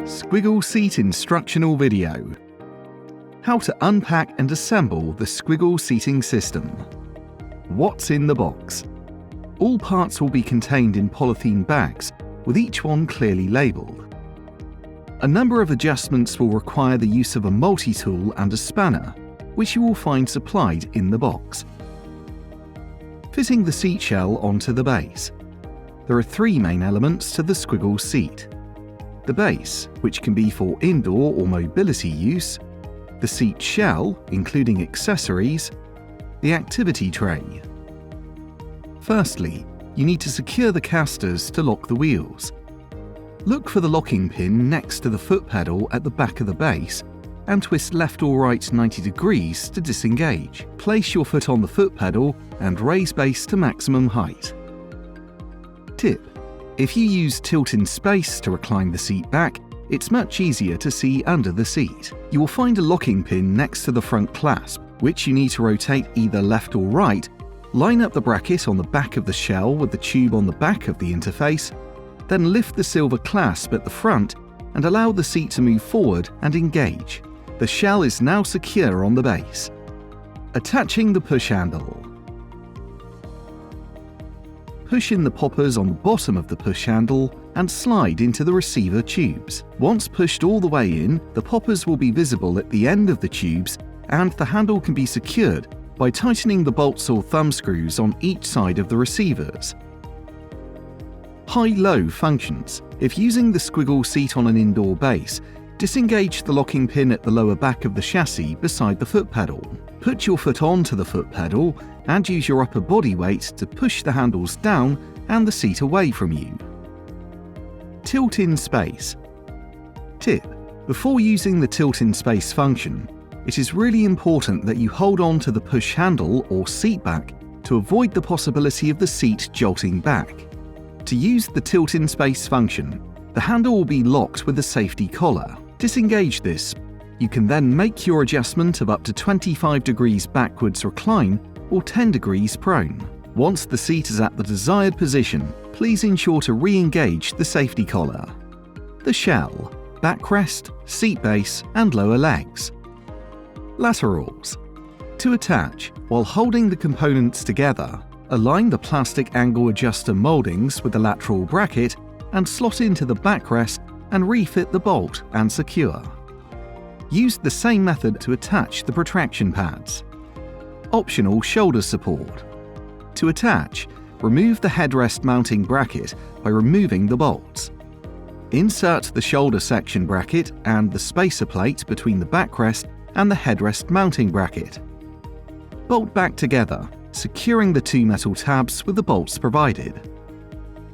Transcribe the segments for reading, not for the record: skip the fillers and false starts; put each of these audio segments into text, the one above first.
Squiggle Seat Instructional Video. How to unpack and assemble the Squiggle seating system. What's in the box? All parts will be contained in polythene bags, with each one clearly labelled. A number of adjustments will require the use of a multi-tool and a spanner, which you will find supplied in the box. Fitting the seat shell onto the base. There are three main elements to the Squiggle seat. The base, which can be for indoor or mobility use, the seat shell, including accessories, the activity tray. Firstly, you need to secure the casters to lock the wheels. Look for the locking pin next to the foot pedal at the back of the base and twist left or right 90 degrees to disengage. Place your foot on the foot pedal and raise base to maximum height. Tip: if you use tilt-in space to recline the seat back, it's much easier to see under the seat. You will find a locking pin next to the front clasp, which you need to rotate either left or right. Line up the bracket on the back of the shell with the tube on the back of the interface, then lift the silver clasp at the front and allow the seat to move forward and engage. The shell is now secure on the base. Attaching the push handle. Push in the poppers on the bottom of the push handle and slide into the receiver tubes. Once pushed all the way in, the poppers will be visible at the end of the tubes and the handle can be secured by tightening the bolts or thumb screws on each side of the receivers. High-low functions. If using the Squiggle seat on an indoor base, disengage the locking pin at the lower back of the chassis beside the foot pedal. Put your foot onto the foot pedal and use your upper body weight to push the handles down and the seat away from you. Tilt-in space. Tip: before using the tilt-in space function, it is really important that you hold on to the push handle or seat back to avoid the possibility of the seat jolting back. To use the tilt-in space function, the handle will be locked with a safety collar. Disengage this. You can then make your adjustment of up to 25 degrees backwards recline or 10 degrees prone. Once the seat is at the desired position, please ensure to re-engage the safety collar. The shell, backrest, seat base and lower legs. Laterals. To attach, while holding the components together, align the plastic angle adjuster mouldings with the lateral bracket and slot into the backrest and refit the bolt and secure. Use the same method to attach the protraction pads. Optional shoulder support. To attach, remove the headrest mounting bracket by removing the bolts. Insert the shoulder section bracket and the spacer plate between the backrest and the headrest mounting bracket. Bolt back together, securing the two metal tabs with the bolts provided.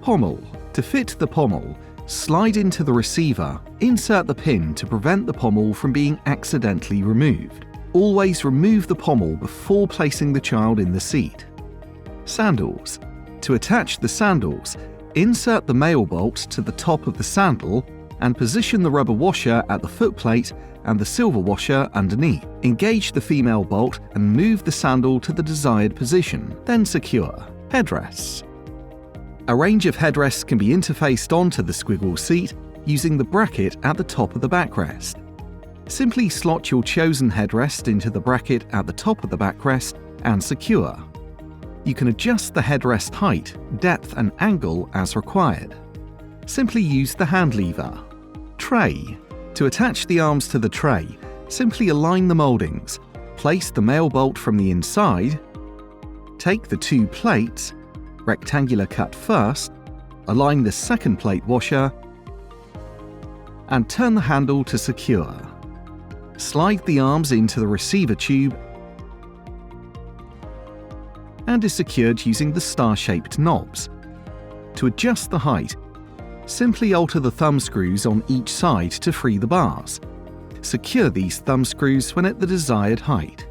Pommel. To fit the pommel, slide into the receiver, insert the pin to prevent the pommel from being accidentally removed. Always remove the pommel before placing the child in the seat. Sandals. To attach the sandals, insert the male bolt to the top of the sandal and position the rubber washer at the footplate and the silver washer underneath. Engage the female bolt and move the sandal to the desired position, then secure. Headrests. A range of headrests can be interfaced onto the Squiggle seat using the bracket at the top of the backrest. Simply slot your chosen headrest into the bracket at the top of the backrest and secure. You can adjust the headrest height, depth and angle as required. Simply use the hand lever. Tray. To attach the arms to the tray, simply align the mouldings, place the male bolt from the inside, take the two plates, rectangular cut first, align the second plate washer, and turn the handle to secure. Slide the arms into the receiver tube and is secured using the star-shaped knobs. To adjust the height, simply alter the thumb screws on each side to free the bars. Secure these thumb screws when at the desired height.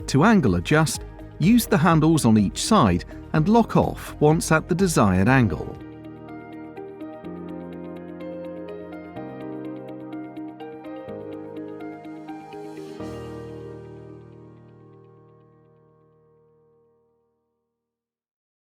To angle adjust, use the handles on each side and lock off once at the desired angle.